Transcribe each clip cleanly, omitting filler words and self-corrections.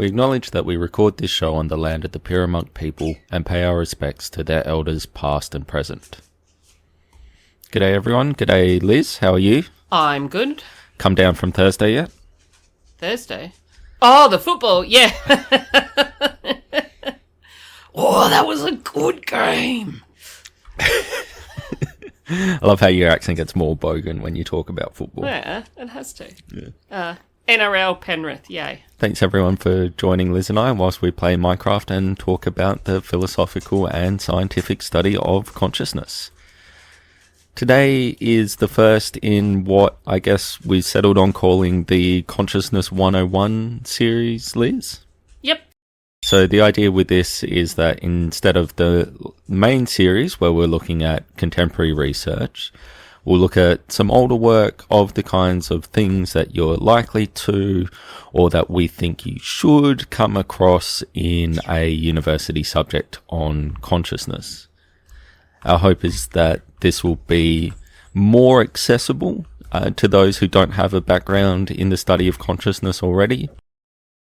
We acknowledge that we record this show on the land of the Pyramid people and pay our respects to their elders past and present. G'day everyone, g'day Liz, how are you? I'm good. Come down from Thursday yet? Thursday? Oh, the football, yeah. Oh, that was a good game. I love how your accent gets more bogan when you talk about football. Yeah, it has to. Yeah. NRL Penrith, yay. Thanks everyone for joining Liz and I whilst we play Minecraft and talk about the philosophical and scientific study of consciousness. Today is the first in what I guess we settled on calling the Consciousness 101 series, Liz? Yep. So the idea with this is that instead of the main series where we're looking at contemporary research, we'll look at some older work of the kinds of things that you're likely to, or that we think you should come across in a university subject on consciousness. Our hope is that this will be more accessible to those who don't have a background in the study of consciousness already,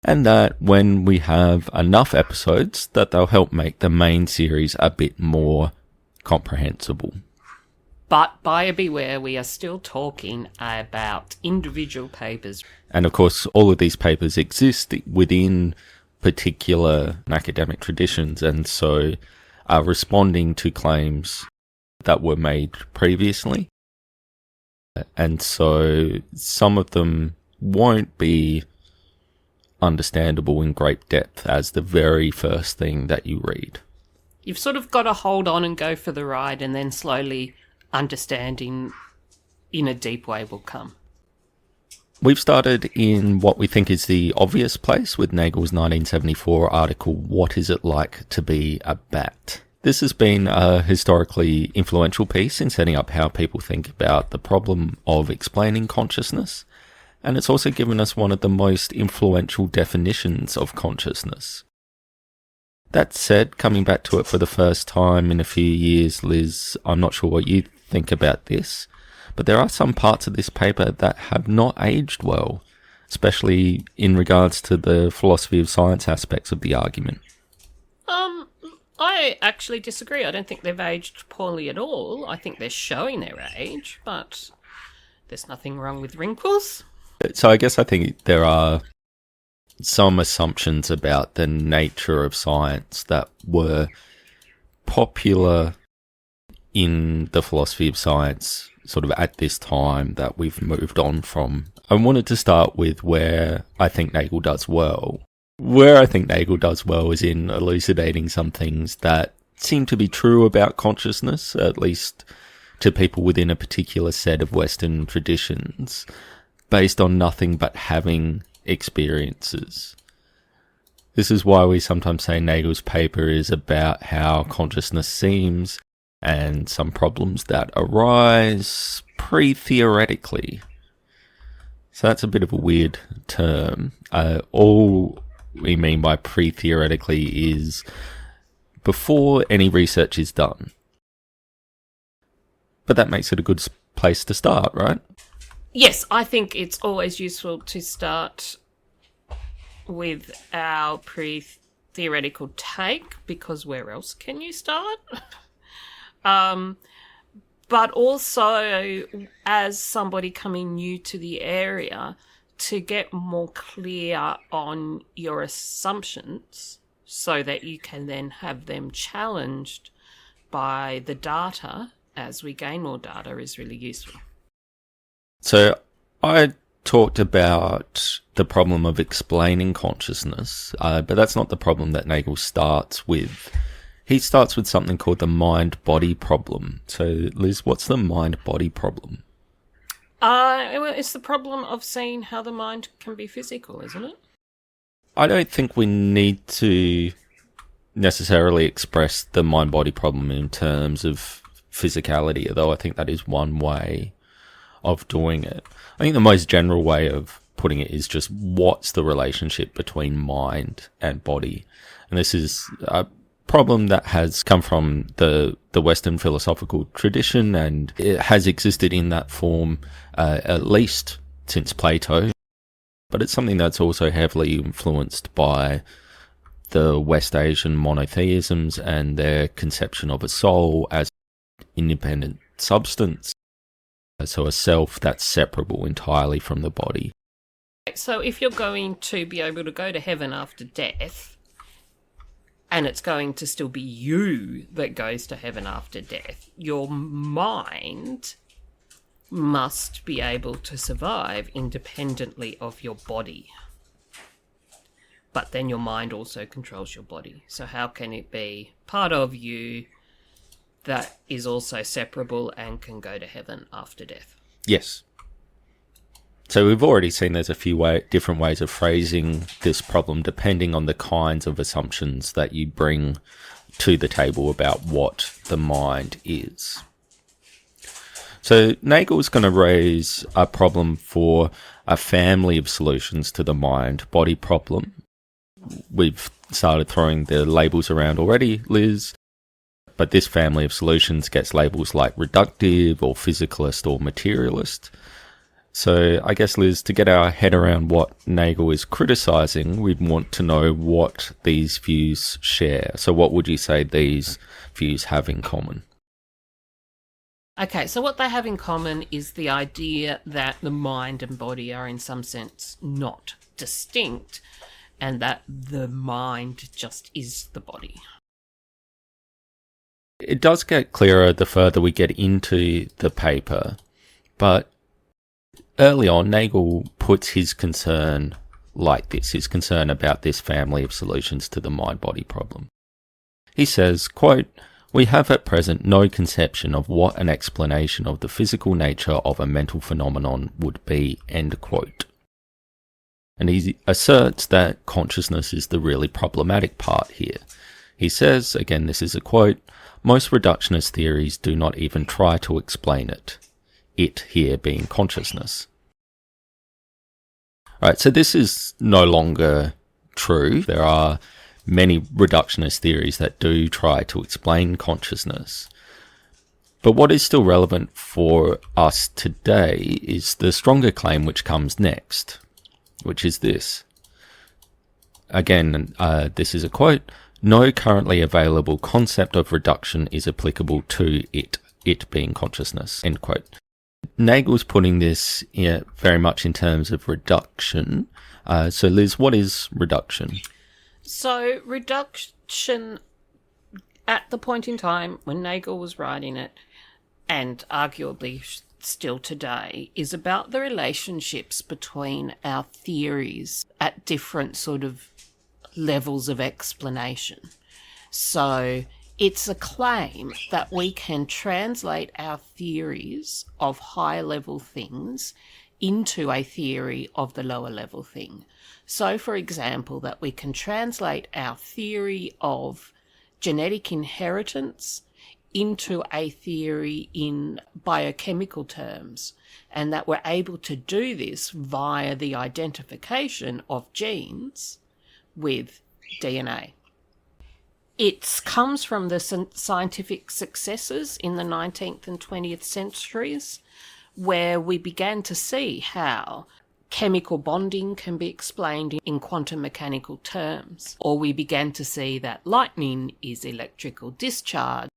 and that when we have enough episodes, that they'll help make the main series a bit more comprehensible. But buyer beware, we are still talking about individual papers. And of course, all of these papers exist within particular academic traditions, and so are responding to claims that were made previously. And so some of them won't be understandable in great depth as the very first thing that you read. You've sort of got to hold on and go for the ride, and then slowly understanding in a deep way will come. We've started in what we think is the obvious place with Nagel's 1974 article, What Is It Like to Be a Bat? This has been a historically influential piece in setting up how people think about the problem of explaining consciousness, and it's also given us one of the most influential definitions of consciousness. That said, coming back to it for the first time in a few years, Liz, I'm not sure what you think about this, but there are some parts of this paper that have not aged well, especially in regards to the philosophy of science aspects of the argument. I actually disagree. I don't think they've aged poorly at all. I think they're showing their age, but there's nothing wrong with wrinkles. So I guess I think there are some assumptions about the nature of science that were popular in the philosophy of science sort of at this time that we've moved on from. I wanted to start with where I think Nagel does well. Where I think Nagel does well is in elucidating some things that seem to be true about consciousness, at least to people within a particular set of Western traditions, based on nothing but having experiences. This is why we sometimes say Nagel's paper is about how consciousness seems and some problems that arise pre-theoretically. So that's a bit of a weird term. All we mean by pre-theoretically is before any research is done. But that makes it a good place to start, right? Yes, I think it's always useful to start with our pre-theoretical take, because where else can you start? But also, as somebody coming new to the area, to get more clear on your assumptions so that you can then have them challenged by the data as we gain more data is really useful. So I talked about the problem of explaining consciousness, but that's not the problem that Nagel starts with. He starts with something called the mind-body problem. So, Liz, what's the mind-body problem? It's the problem of seeing how the mind can be physical, isn't it? I don't think we need to necessarily express the mind-body problem in terms of physicality, although I think that is one way of doing it. I think the most general way of putting it is just what's the relationship between mind and body. And this is a problem that has come from the Western philosophical tradition, and it has existed in that form at least since Plato. but it's something that's also heavily influenced by the West Asian monotheisms and their conception of a soul as independent substance, so a self that's separable entirely from the body. So if you're going to be able to go to heaven after death, and it's going to still be you that goes to heaven after death, your mind must be able to survive independently of your body. But then your mind also controls your body. So how can it be part of you that is also separable and can go to heaven after death? Yes. So we've already seen there's a few different ways of phrasing this problem depending on the kinds of assumptions that you bring to the table about what the mind is. So Nagel's going to raise a problem for a family of solutions to the mind-body problem. We've started throwing the labels around already, Liz, but this family of solutions gets labels like reductive or physicalist or materialist. So I guess, Liz, to get our head around what Nagel is criticising, we'd want to know what these views share. So what would you say these views have in common? Okay, so what they have in common is the idea that the mind and body are in some sense not distinct, and that the mind just is the body. It does get clearer the further we get into the paper, but early on, Nagel puts his concern like this, his concern about this family of solutions to the mind-body problem. He says, quote, "We have at present no conception of what an explanation of the physical nature of a mental phenomenon would be," end quote. And he asserts that consciousness is the really problematic part here. He says, again, this is a quote, "Most reductionist theories do not even try to explain it. It here being consciousness." Alright, so this is no longer true. There are many reductionist theories that do try to explain consciousness. But what is still relevant for us today is the stronger claim which comes next, which is this. Again, this is a quote, "No currently available concept of reduction is applicable to it being consciousness," end quote. Nagel's putting this very much in terms of reduction. So Liz, what is reduction? So reduction, at the point in time when Nagel was writing it, and arguably still today, is about the relationships between our theories at different sort of levels of explanation. So it's a claim that we can translate our theories of high-level things into a theory of the lower-level thing. So, for example, that we can translate our theory of genetic inheritance into a theory in biochemical terms, and that we're able to do this via the identification of genes with DNA. It comes from the scientific successes in the 19th and 20th centuries, where we began to see how chemical bonding can be explained in quantum mechanical terms, or we began to see that lightning is electrical discharge.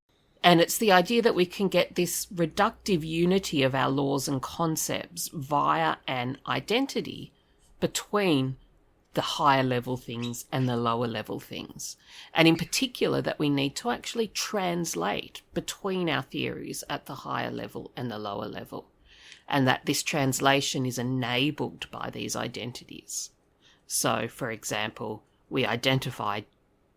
And it's the idea that we can get this reductive unity of our laws and concepts via an identity between the higher level things and the lower level things. And in particular, that we need to actually translate between our theories at the higher level and the lower level. And that this translation is enabled by these identities. So, for example, we identify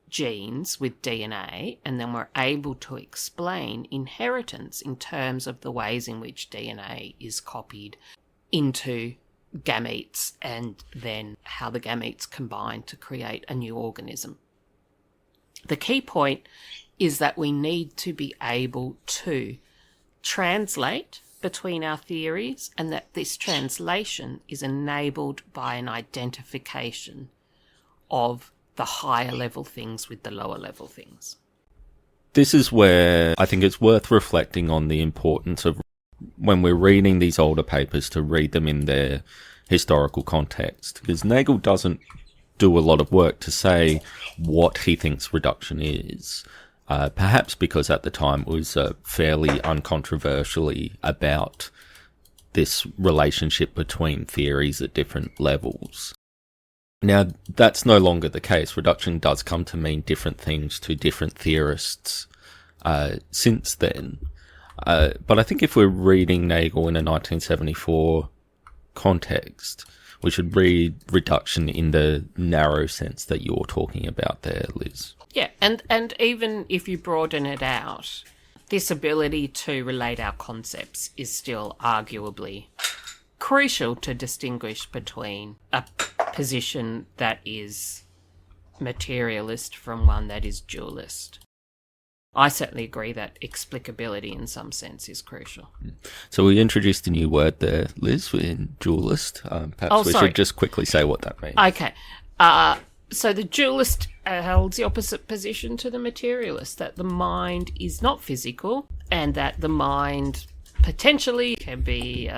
genes with DNA, and then we're able to explain inheritance in terms of the ways in which DNA is copied into gametes, and then how the gametes combine to create a new organism. The key point is that we need to be able to translate between our theories, and that this translation is enabled by an identification of the higher level things with the lower level things. This is where I think it's worth reflecting on the importance of, when we're reading these older papers, to read them in their historical context, because Nagel doesn't do a lot of work to say what he thinks reduction is. Perhaps because at the time it was fairly uncontroversially about this relationship between theories at different levels. Now, that's no longer the case. Reduction does come to mean different things to different theorists since then. But I think if we're reading Nagel in a 1974 context, we should read reduction in the narrow sense that you're talking about there, Liz. Yeah, and even if you broaden it out, this ability to relate our concepts is still arguably crucial to distinguish between a position that is materialist from one that is dualist. I certainly agree that explicability in some sense is crucial. So we introduced a new word there, Liz, in dualist. Perhaps we should just quickly say what that means. Okay. So the dualist holds the opposite position to the materialist, that the mind is not physical and that the mind potentially can be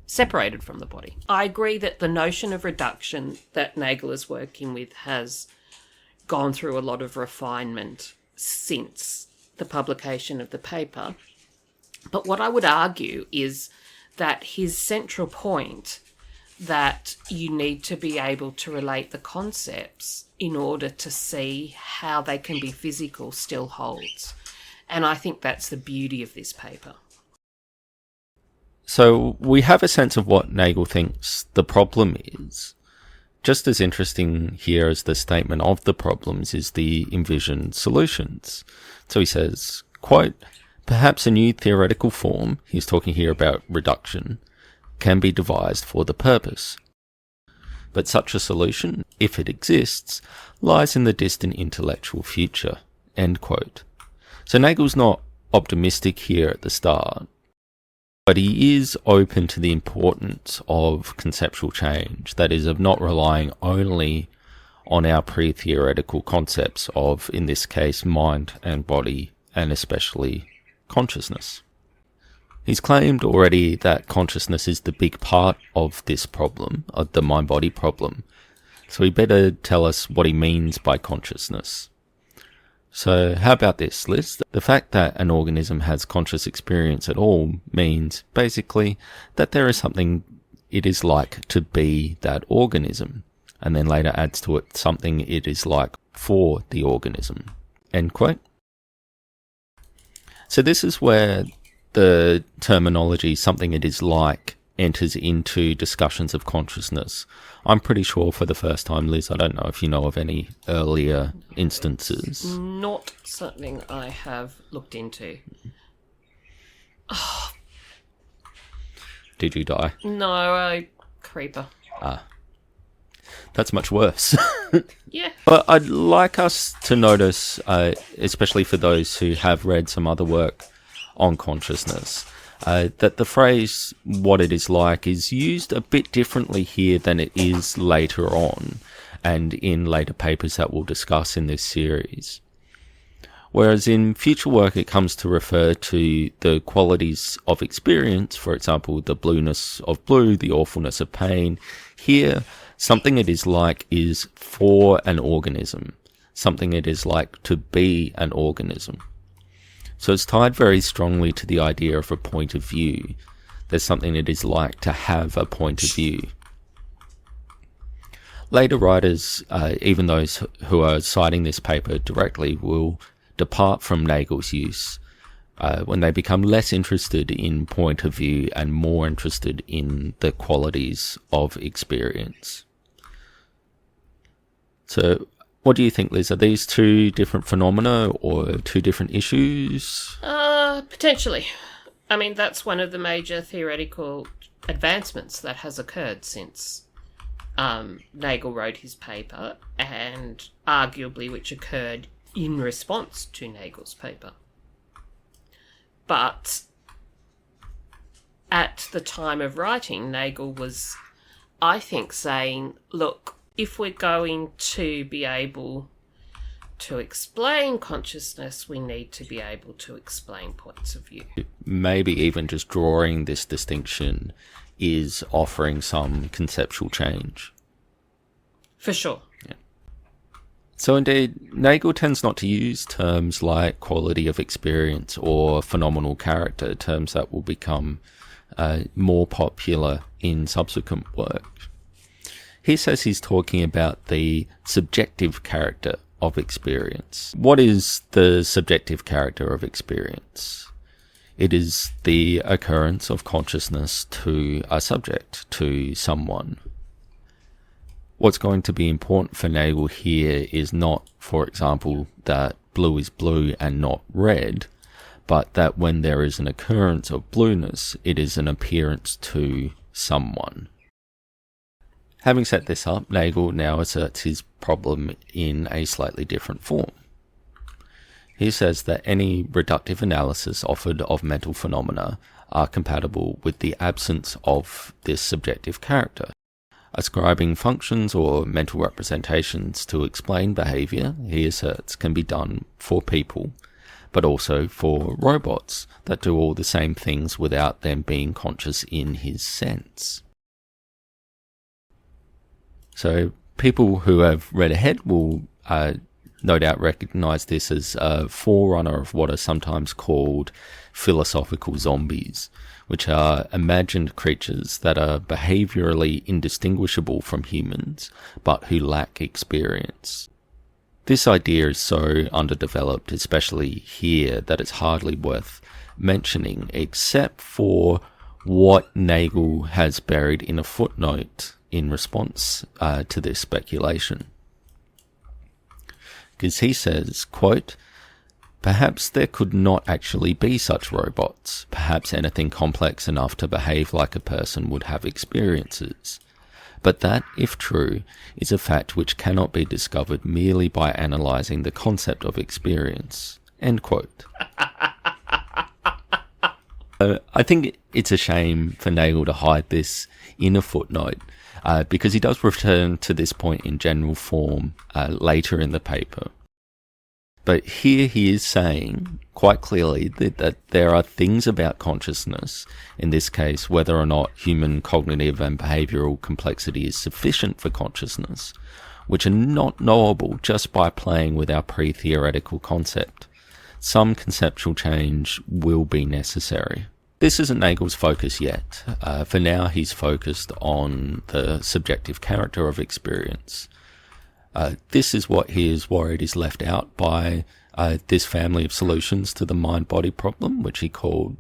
separated from the body. I agree that the notion of reduction that Nagel is working with has gone through a lot of refinement since the publication of the paper. But what I would argue is that his central point, that you need to be able to relate the concepts in order to see how they can be physical, still holds. And I think that's the beauty of this paper. So we have a sense of what Nagel thinks the problem is. Just as interesting here as the statement of the problems is the envisioned solutions. So he says, quote, "Perhaps a new theoretical form," he's talking here about reduction, "can be devised for the purpose. But such a solution, if it exists, lies in the distant intellectual future." End quote. So Nagel's not optimistic here at the start, but he is open to the importance of conceptual change, that is, of not relying only on our pre-theoretical concepts of, in this case, mind and body, and especially consciousness. He's claimed already that consciousness is the big part of this problem, of the mind-body problem, so he better tell us what he means by consciousness. So how about this, Liz? The fact that an organism has conscious experience at all means, basically, that there is something it is like to be that organism, and then later adds to it something it is like for the organism. End quote. So this is where the terminology something it is like enters into discussions of consciousness. I'm pretty sure for the first time, Liz, I don't know if you know of any earlier instances. Not something I have looked into. Oh. Did you die? No, creeper. That's much worse. Yeah. But I'd like us to notice, especially for those who have read some other work on consciousness, that the phrase "what it is like" is used a bit differently here than it is later on, and in later papers that we'll discuss in this series. Whereas in future work it comes to refer to the qualities of experience, for example, the blueness of blue, the awfulness of pain. Here, something it is like is for an organism, something it is like to be an organism. So it's tied very strongly to the idea of a point of view. There's something it is like to have a point of view. Later writers, even those who are citing this paper directly, will depart from Nagel's use when they become less interested in point of view and more interested in the qualities of experience. So what do you think, Liz? Are these two different phenomena or two different issues? Potentially. I mean, that's one of the major theoretical advancements that has occurred since Nagel wrote his paper, and arguably which occurred in response to Nagel's paper. But at the time of writing, Nagel was, I think, saying, look, if we're going to be able to explain consciousness, we need to be able to explain points of view. Maybe even just drawing this distinction is offering some conceptual change. For sure. Yeah. So indeed, Nagel tends not to use terms like quality of experience or phenomenal character, terms that will become more popular in subsequent work. He says he's talking about the subjective character of experience. What is the subjective character of experience? It is the occurrence of consciousness to a subject, to someone. What's going to be important for Nagel here is not, for example, that blue is blue and not red, but that when there is an occurrence of blueness, it is an appearance to someone. Having set this up, Nagel now asserts his problem in a slightly different form. He says that any reductive analysis offered of mental phenomena are compatible with the absence of this subjective character. Ascribing functions or mental representations to explain behaviour, he asserts, can be done for people, but also for robots that do all the same things without them being conscious in his sense. So people who have read ahead will no doubt recognise this as a forerunner of what are sometimes called philosophical zombies, which are imagined creatures that are behaviourally indistinguishable from humans, but who lack experience. This idea is so underdeveloped, especially here, that it's hardly worth mentioning, except for what Nagel has buried in a footnote in response to this speculation. Because he says, quote, "Perhaps there could not actually be such robots. Perhaps anything complex enough to behave like a person would have experiences. But that, if true, is a fact which cannot be discovered merely by analysing the concept of experience." End quote. I think it's a shame for Nagel to hide this in a footnote, because he does return to this point in general form later in the paper. But here he is saying quite clearly that there are things about consciousness, in this case whether or not human cognitive and behavioural complexity is sufficient for consciousness, which are not knowable just by playing with our pre-theoretical concept. Some conceptual change will be necessary. This isn't Nagel's focus yet. For now, he's focused on the subjective character of experience. This is what he is worried is left out by this family of solutions to the mind-body problem, which he called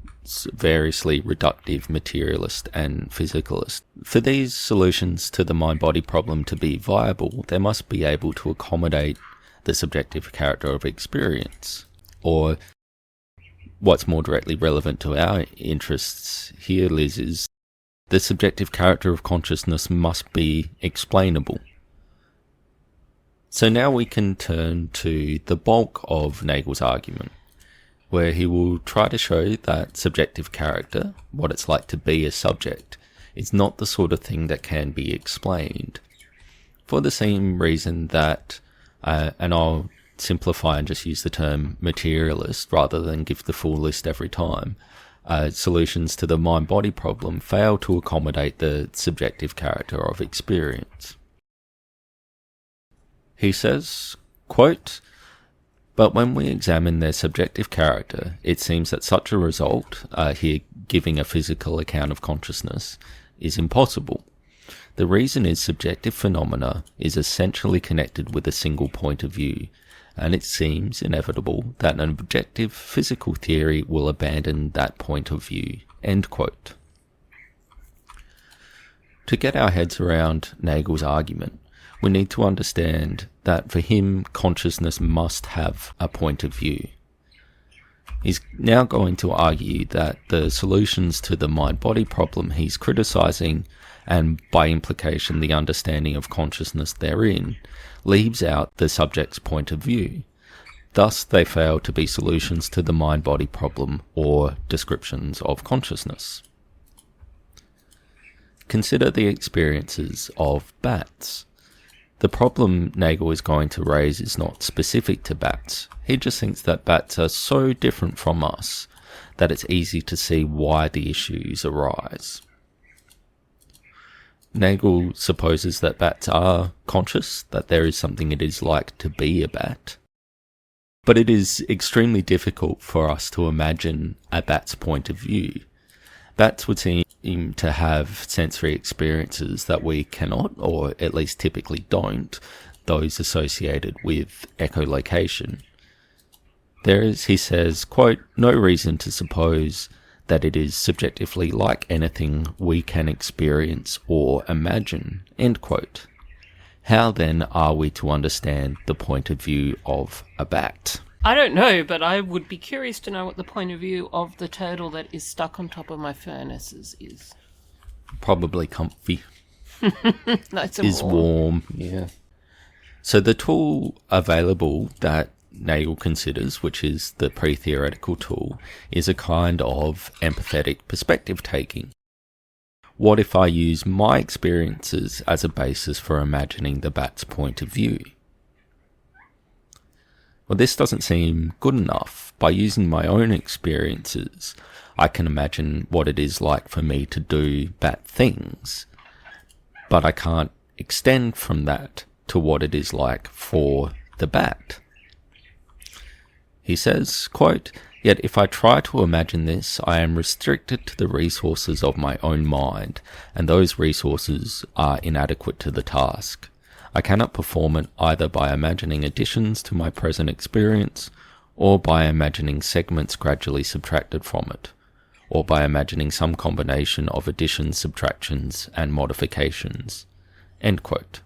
variously reductive, materialist, and physicalist. For these solutions to the mind-body problem to be viable, they must be able to accommodate the subjective character of experience. Or, what's more directly relevant to our interests here, Liz, is the subjective character of consciousness must be explainable. So now we can turn to the bulk of Nagel's argument, where he will try to show that subjective character, what it's like to be a subject, is not the sort of thing that can be explained. For the same reason that, and I'll simplify and just use the term materialist rather than give the full list every time, solutions to the mind-body problem fail to accommodate the subjective character of experience. He says, quote, "But when we examine their subjective character, it seems that such a result, here giving a physical account of consciousness, is impossible. The reason is subjective phenomena is essentially connected with a single point of view, and it seems inevitable that an objective physical theory will abandon that point of view." End quote. To get our heads around Nagel's argument, we need to understand that for him, consciousness must have a point of view. He's now going to argue that the solutions to the mind-body problem he's criticising, and by implication the understanding of consciousness therein, leaves out the subject's point of view. Thus, they fail to be solutions to the mind-body problem or descriptions of consciousness. Consider the experiences of bats. The problem Nagel is going to raise is not specific to bats. He just thinks that bats are so different from us that it's easy to see why the issues arise. Nagel supposes that bats are conscious, that there is something it is like to be a bat. But it is extremely difficult for us to imagine a bat's point of view. Bats would seem to have sensory experiences that we cannot, or at least typically don't, those associated with echolocation. There is, he says, quote, no reason to suppose that it is subjectively like anything we can experience or imagine, end quote. How then are we to understand the point of view of a bat? I don't know, but I would be curious to know what the point of view of the turtle that is stuck on top of my furnaces is. Probably comfy. Nice and is warm. Yeah. So the tool available that Nagel considers, which is the pre-theoretical tool, is a kind of empathetic perspective taking. What if I use my experiences as a basis for imagining the bat's point of view? Well, this doesn't seem good enough. By using my own experiences, I can imagine what it is like for me to do bat things, but I can't extend from that to what it is like for the bat. He says, quote, yet if I try to imagine this, I am restricted to the resources of my own mind, and those resources are inadequate to the task. I cannot perform it either by imagining additions to my present experience, or by imagining segments gradually subtracted from it, or by imagining some combination of additions, subtractions, and modifications. End quote.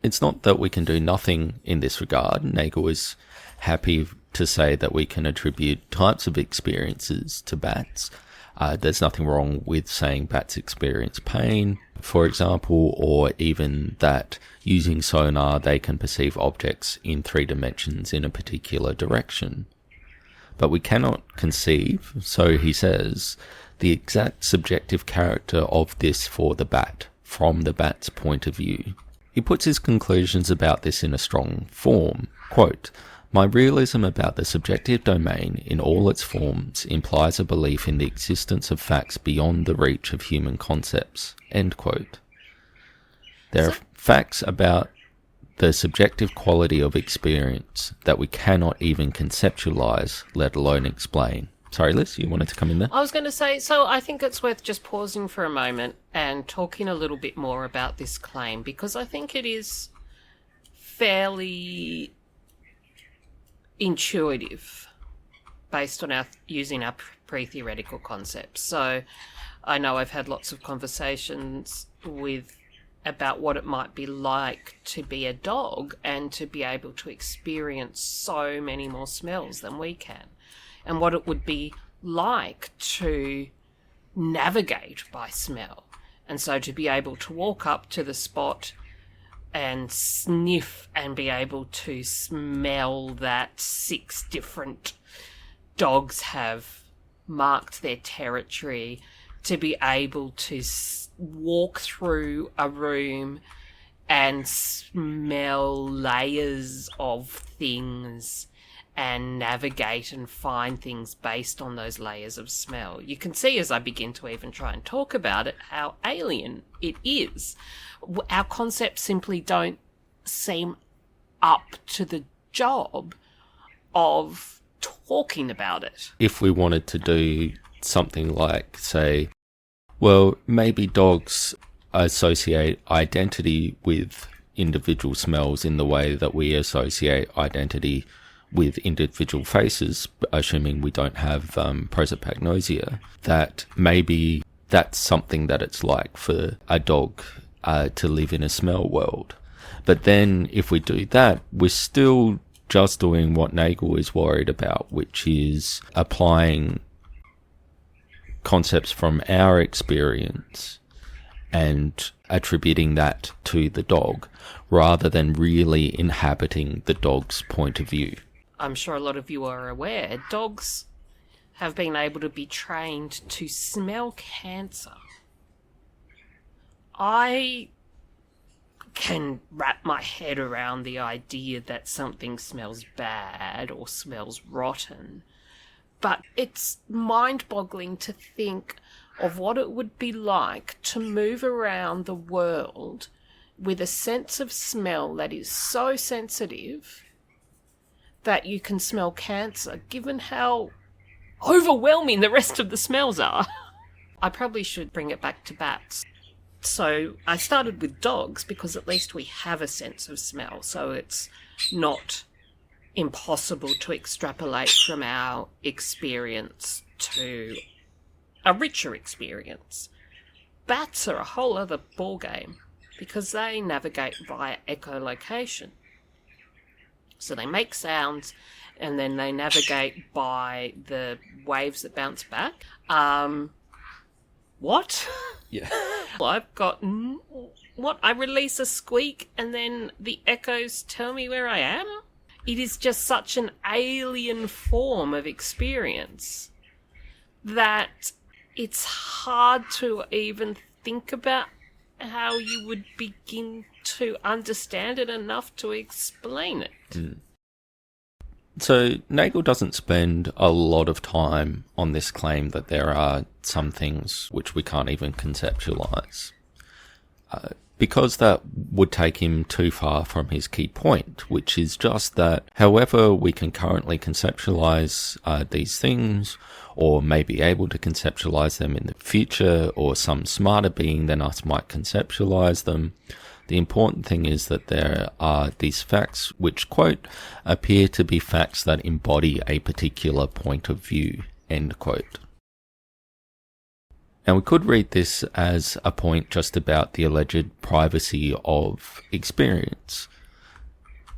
It's not that we can do nothing in this regard. Nagel is happy to say that we can attribute types of experiences to bats. There's nothing wrong with saying bats experience pain, for example, or even that using sonar they can perceive objects in 3 dimensions in a particular direction. But we cannot conceive, so he says, the exact subjective character of this for the bat, from the bat's point of view. He puts his conclusions about this in a strong form. Quote, my realism about the subjective domain in all its forms implies a belief in the existence of facts beyond the reach of human concepts. End quote. There are facts about the subjective quality of experience that we cannot even conceptualize, let alone explain. Sorry, Liz, you wanted to come in there? I was going to say, so I think it's worth just pausing for a moment and talking a little bit more about this claim, because I think it is fairly intuitive based on using our pre-theoretical concepts. So I know I've had lots of conversations about what it might be like to be a dog and to be able to experience so many more smells than we can, and what it would be like to navigate by smell. And so to be able to walk up to the spot and sniff and be able to smell that 6 different dogs have marked their territory, to be able to walk through a room and smell layers of things and navigate and find things based on those layers of smell. You can see as I begin to even try and talk about it how alien it is. Our concepts simply don't seem up to the job of talking about it. If we wanted to do something like, say, well, maybe dogs associate identity with individual smells in the way that we associate identity with individual faces, assuming we don't have prosopagnosia, that maybe that's something that it's like for a dog to live in a smell world. But then if we do that, we're still just doing what Nagel is worried about, which is applying concepts from our experience and attributing that to the dog, rather than really inhabiting the dog's point of view. I'm sure a lot of you are aware, dogs have been able to be trained to smell cancer. I can wrap my head around the idea that something smells bad or smells rotten. But it's mind-boggling to think of what it would be like to move around the world with a sense of smell that is so sensitive that you can smell cancer, given how overwhelming the rest of the smells are. I probably should bring it back to bats. So I started with dogs because at least we have a sense of smell, so it's not impossible to extrapolate from our experience to a richer experience. Bats are a whole other ballgame because they navigate via echolocation. So they make sounds and then they navigate by the waves that bounce back. What? Yeah. I've got... What? I release a squeak and then the echoes tell me where I am? It is just such an alien form of experience that it's hard to even think about how you would begin to understand it enough to explain it. Mm. So Nagel doesn't spend a lot of time on this claim that there are some things which we can't even conceptualize, because that would take him too far from his key point, which is just that however we can currently conceptualize these things, or may be able to conceptualize them in the future, or some smarter being than us might conceptualize them, the important thing is that there are these facts which, quote, appear to be facts that embody a particular point of view, end quote. Now we could read this as a point just about the alleged privacy of experience.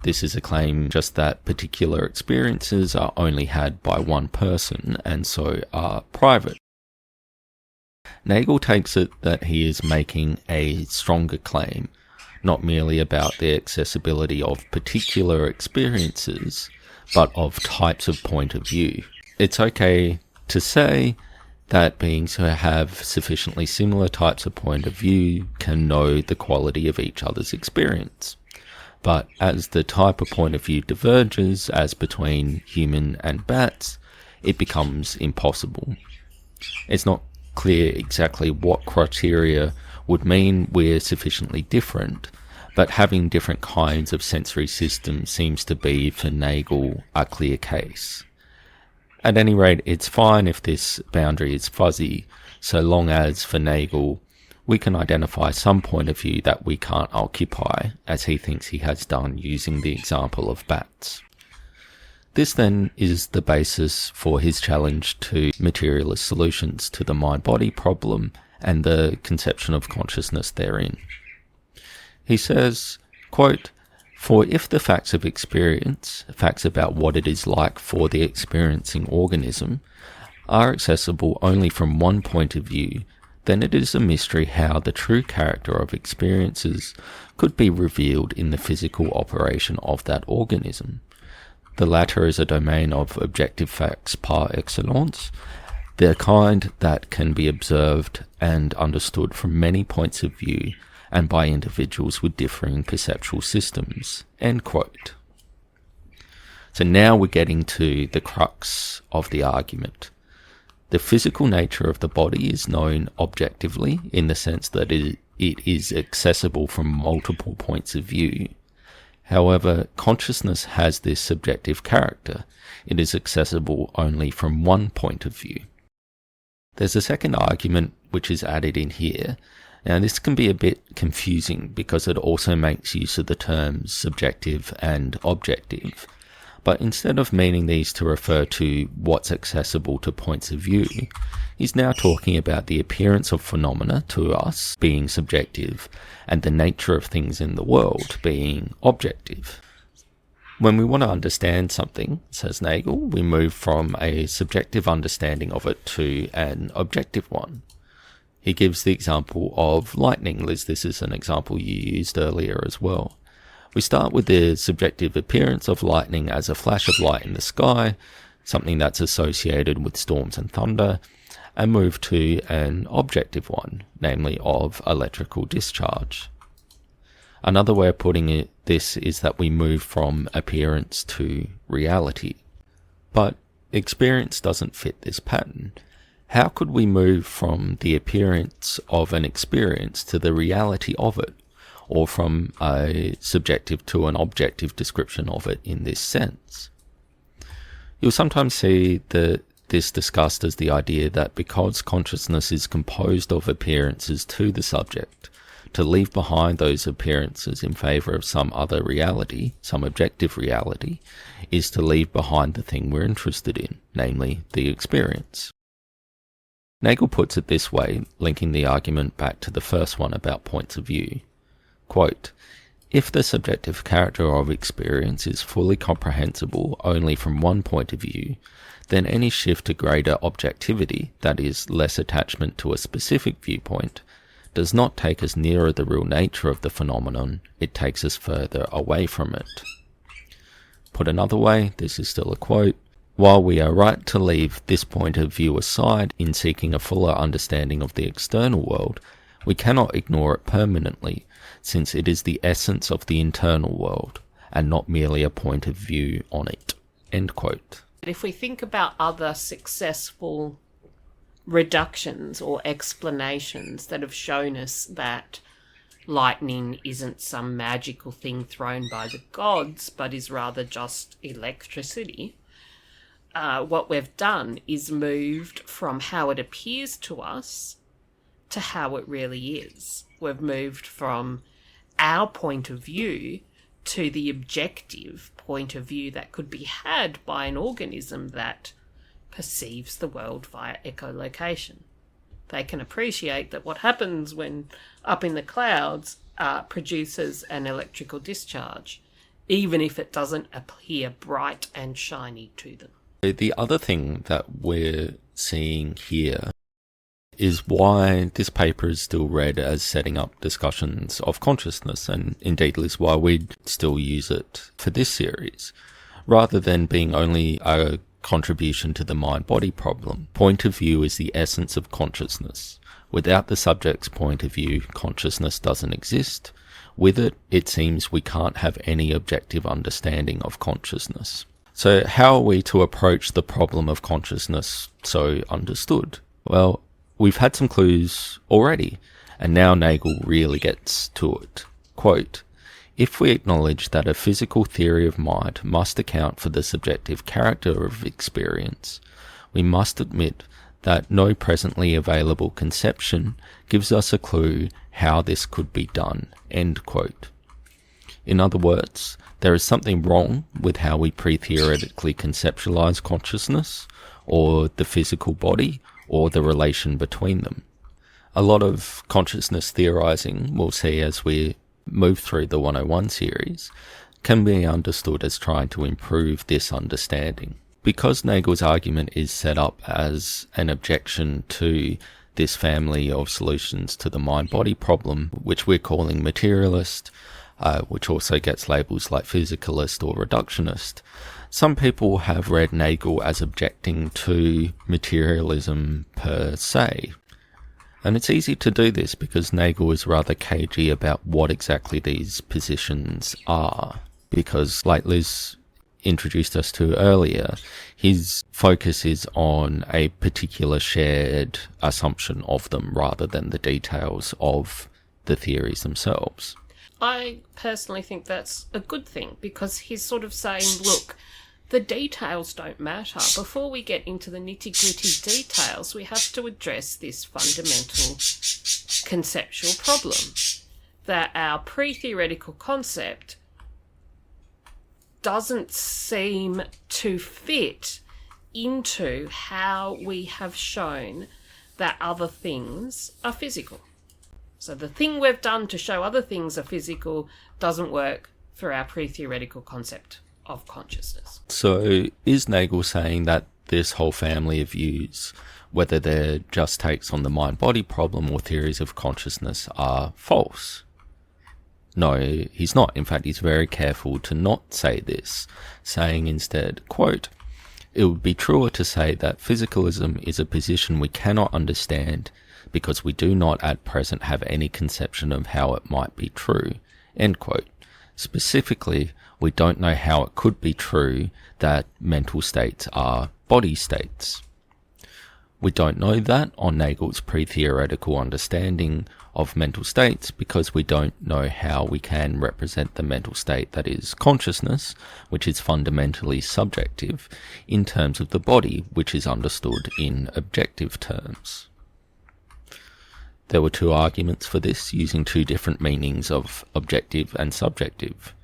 This is a claim just that particular experiences are only had by one person and so are private. Nagel takes it that he is making a stronger claim, not merely about the accessibility of particular experiences, but of types of point of view. It's okay to say that beings who have sufficiently similar types of point of view can know the quality of each other's experience. But as the type of point of view diverges, as between human and bats, it becomes impossible. It's not clear exactly what criteria would mean we're sufficiently different, but having different kinds of sensory systems seems to be, for Nagel, a clear case. At any rate, it's fine if this boundary is fuzzy, so long as, for Nagel, we can identify some point of view that we can't occupy, as he thinks he has done using the example of bats. This then is the basis for his challenge to materialist solutions to the mind-body problem and the conception of consciousness therein. He says, quote, "For if the facts of experience, facts about what it is like for the experiencing organism, are accessible only from one point of view, then it is a mystery how the true character of experiences could be revealed in the physical operation of that organism. The latter is a domain of objective facts par excellence, the kind that can be observed and understood from many points of view and by individuals with differing perceptual systems." End quote. So now we're getting to the crux of the argument. The physical nature of the body is known objectively in the sense that it is accessible from multiple points of view. However, consciousness has this subjective character. It is accessible only from one point of view. There's a second argument which is added in here. Now this can be a bit confusing because it also makes use of the terms subjective and objective. But instead of meaning these to refer to what's accessible to points of view, he's now talking about the appearance of phenomena to us being subjective and the nature of things in the world being objective. When we want to understand something, says Nagel, we move from a subjective understanding of it to an objective one. He gives the example of lightning. Liz, this is an example you used earlier as well. We start with the subjective appearance of lightning as a flash of light in the sky, something that's associated with storms and thunder, and move to an objective one, namely of electrical discharge. Another way of putting this is that we move from appearance to reality. But experience doesn't fit this pattern. How could we move from the appearance of an experience to the reality of it, or from a subjective to an objective description of it in this sense? You'll sometimes see this discussed as the idea that because consciousness is composed of appearances to the subject, to leave behind those appearances in favour of some other reality, some objective reality, is to leave behind the thing we're interested in, namely the experience. Nagel puts it this way, linking the argument back to the first one about points of view. Quote, if the subjective character of experience is fully comprehensible only from one point of view, then any shift to greater objectivity, that is, less attachment to a specific viewpoint, does not take us nearer the real nature of the phenomenon, it takes us further away from it. Put another way, this is still a quote, while we are right to leave this point of view aside in seeking a fuller understanding of the external world, we cannot ignore it permanently, since it is the essence of the internal world, and not merely a point of view on it. End quote. If we think about other successful reductions or explanations that have shown us that lightning isn't some magical thing thrown by the gods, but is rather just electricity, what we've done is moved from how it appears to us to how it really is. We've moved from our point of view to the objective point of view that could be had by an organism that perceives the world via echolocation. They can appreciate that what happens when up in the clouds produces an electrical discharge, even if it doesn't appear bright and shiny to them. The other thing that we're seeing here is why this paper is still read as setting up discussions of consciousness, and indeed is why we'd still use it for this series, rather than being only a contribution to the mind-body problem. Point of view is the essence of consciousness. Without the subject's point of view, consciousness doesn't exist. With it, it seems we can't have any objective understanding of consciousness. So how are we to approach the problem of consciousness so understood? Well, we've had some clues already, and now Nagel really gets to it. Quote, if we acknowledge that a physical theory of mind must account for the subjective character of experience, we must admit that no presently available conception gives us a clue how this could be done. End quote. In other words, there is something wrong with how we pre-theoretically conceptualize consciousness, or the physical body, or the relation between them. A lot of consciousness theorizing, we'll see as we move through the 101 series, can be understood as trying to improve this understanding. Because Nagel's argument is set up as an objection to this family of solutions to the mind-body problem, which we're calling materialist, which also gets labels like physicalist or reductionist, some people have read Nagel as objecting to materialism per se. And it's easy to do this because Nagel is rather cagey about what exactly these positions are. Because, like Liz introduced us to earlier, his focus is on a particular shared assumption of them rather than the details of the theories themselves. I personally think that's a good thing, because he's sort of saying, look, the details don't matter. Before we get into the nitty-gritty details, we have to address this fundamental conceptual problem, that our pre-theoretical concept doesn't seem to fit into how we have shown that other things are physical. So the thing we've done to show other things are physical doesn't work for our pre-theoretical concept of consciousness. So is Nagel saying that this whole family of views, whether they're just takes on the mind-body problem or theories of consciousness, are false? No, he's not. In fact, he's very careful to not say this, saying instead, quote, it would be truer to say that physicalism is a position we cannot understand because we do not at present have any conception of how it might be true. End quote. Specifically, we don't know how it could be true that mental states are body states. We don't know that on Nagel's pre-theoretical understanding of mental states because we don't know how we can represent the mental state that is consciousness, which is fundamentally subjective, in terms of the body, which is understood in objective terms. There were two arguments for this, using two different meanings of objective and subjective.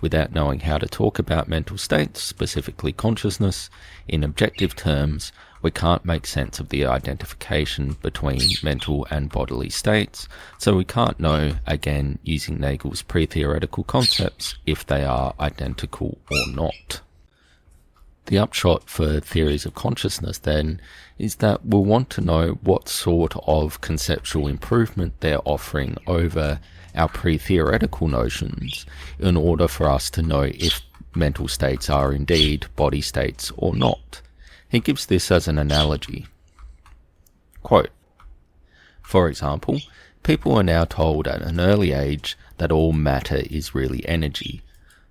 Without knowing how to talk about mental states, specifically consciousness, in objective terms, we can't make sense of the identification between mental and bodily states, so we can't know, again, using Nagel's pre-theoretical concepts, if they are identical or not. The upshot for theories of consciousness, then, is that we'll want to know what sort of conceptual improvement they're offering over our pre-theoretical notions in order for us to know if mental states are indeed body states or not. He gives this as an analogy. Quote, for example, people are now told at an early age that all matter is really energy.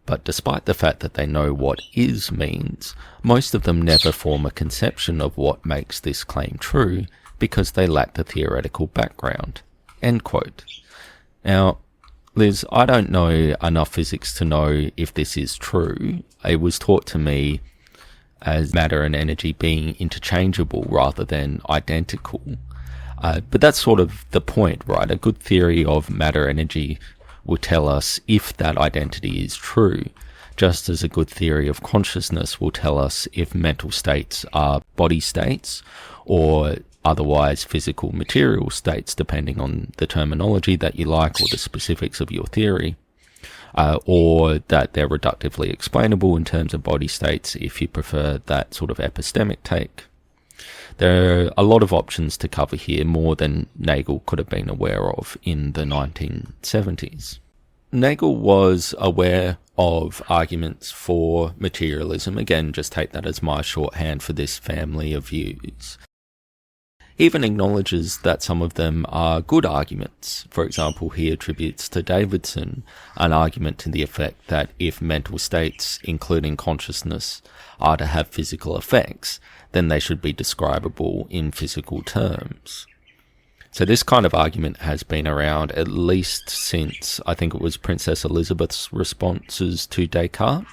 But despite the fact that they know what is means, most of them never form a conception of what makes this claim true because they lack the theoretical background. End quote. Now, Liz, I don't know enough physics to know if this is true. It was taught to me as matter and energy being interchangeable rather than identical. But that's sort of the point, right? A good theory of matter-energy will tell us if that identity is true, just as a good theory of consciousness will tell us if mental states are body states or otherwise physical material states, depending on the terminology that you like or the specifics of your theory, or that they're reductively explainable in terms of body states if you prefer that sort of epistemic take. There are a lot of options to cover here, more than Nagel could have been aware of in the 1970s. Nagel was aware of arguments for materialism. Again, just take that as my shorthand for this family of views. He even acknowledges that some of them are good arguments. For example, he attributes to Davidson an argument to the effect that if mental states, including consciousness, are to have physical effects, then they should be describable in physical terms. So this kind of argument has been around at least since, I think it was Princess Elizabeth's responses to Descartes,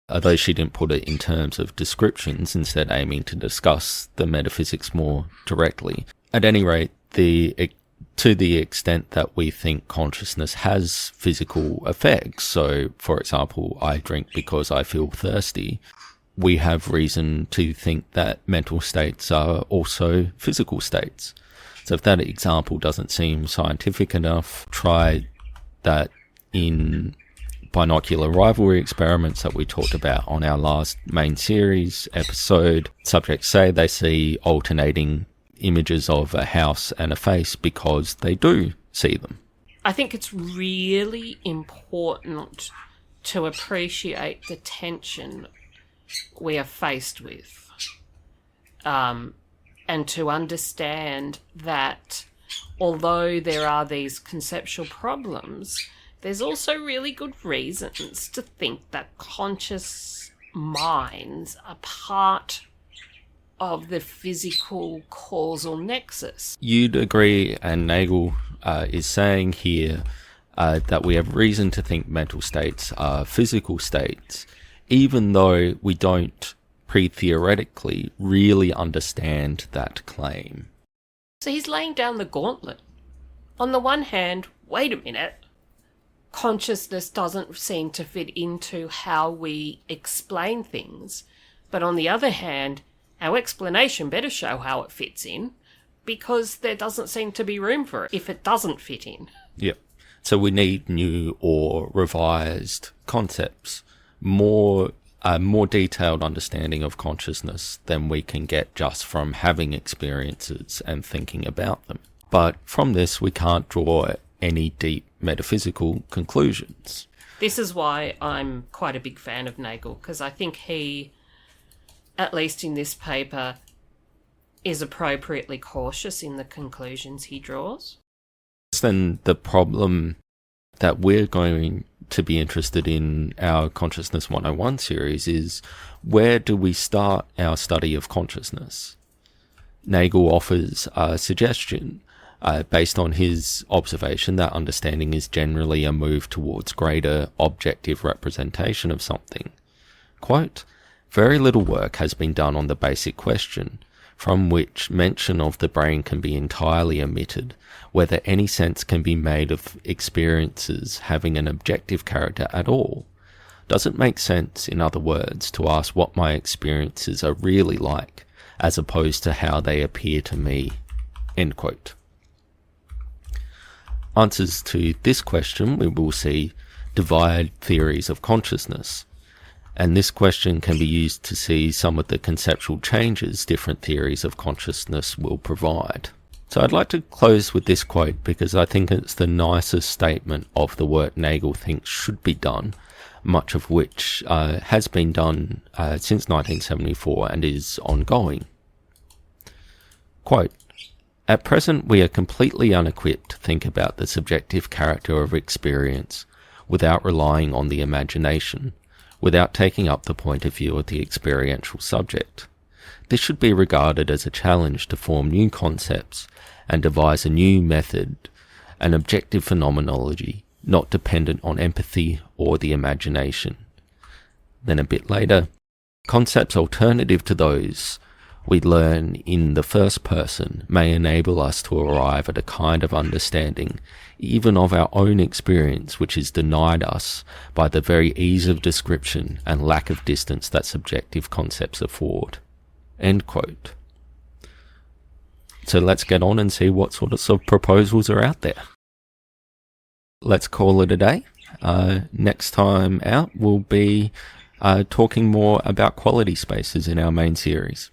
although she didn't put it in terms of descriptions, instead aiming to discuss the metaphysics more directly. At any rate, to the extent that we think consciousness has physical effects, so for example, I drink because I feel thirsty, we have reason to think that mental states are also physical states. So if that example doesn't seem scientific enough, try that in binocular rivalry experiments that we talked about on our last main series episode. Subjects say they see alternating images of a house and a face because they do see them. I think it's really important to appreciate the tension we are faced with, and to understand that although there are these conceptual problems, there's also really good reasons to think that conscious minds are part of the physical causal nexus. You'd agree, and Nagel is saying here that we have reason to think mental states are physical states, even though we don't pre-theoretically really understand that claim. So he's laying down the gauntlet. On the one hand, wait a minute, consciousness doesn't seem to fit into how we explain things. But on the other hand, our explanation better show how it fits in, because there doesn't seem to be room for it if it doesn't fit in. Yep. So we need new or revised concepts, more detailed understanding of consciousness than we can get just from having experiences and thinking about them. But from this, we can't draw any deep metaphysical conclusions. This is why I'm quite a big fan of Nagel, because I think he, at least in this paper, is appropriately cautious in the conclusions he draws. Then the problem that we're going to be interested in our Consciousness 101 series is, where do we start our study of consciousness? Nagel offers a suggestion based on his observation that understanding is generally a move towards greater objective representation of something. Quote, "Very little work has been done on the basic question, from which mention of the brain can be entirely omitted, whether any sense can be made of experiences having an objective character at all. Does it make sense, in other words, to ask what my experiences are really like, as opposed to how they appear to me?" End quote. Answers to this question we will see divide theories of consciousness, and this question can be used to see some of the conceptual changes different theories of consciousness will provide. So I'd like to close with this quote because I think it's the nicest statement of the work Nagel thinks should be done, much of which has been done since 1974 and is ongoing. Quote, "At present we are completely unequipped to think about the subjective character of experience without relying on the imagination, without taking up the point of view of the experiential subject. This should be regarded as a challenge to form new concepts and devise a new method, an objective phenomenology, not dependent on empathy or the imagination." Then a bit later, "Concepts alternative to those we learn in the first person may enable us to arrive at a kind of understanding even of our own experience which is denied us by the very ease of description and lack of distance that subjective concepts afford." End quote. So let's get on and see what sorts of proposals are out there. Let's call it a day. Next time out we'll be talking more about quality spaces in our main series.